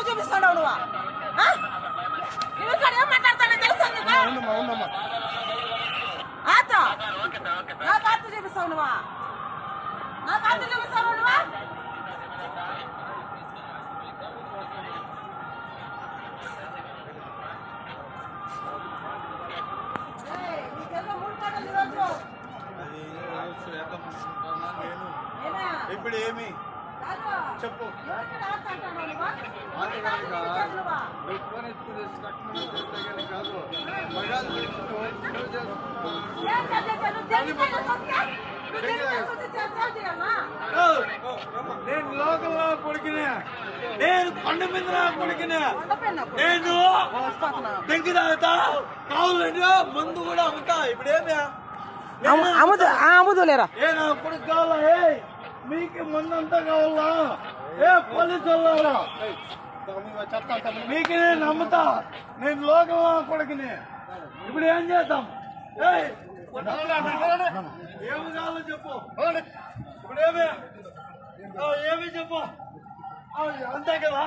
చూపిస్తావు నువ్వు ఏం మాట్లాడతానో తెలుస్తుంది నా కార్డు చూపిస్తావు నువ్వా నా కార్డు చూపిస్తావు నువ్వా ఇప్పుడు ఏమి చెప్పు నేను లోకల్లో కొడుకునే నేను కొండ మీద కొడుకునే నేను దగ్గర తాగుతా కావాలంటే మందు కూడా అమ్ముతా ఇప్పుడు ఏమి అమ్ముదులేరా ఏ నా కొడుకు కావాలా మీకు మందు అంతా కావాలా ఏ పోలీసు వాళ్ళారా మీకు నేను నమ్ముతా నేను లోకల్లో కొడుకునే ఇప్పుడు ఏం చేద్దాం ఏమి కావాలో చెప్పు ఇప్పుడు ఏమి చెప్పు అంతే కదా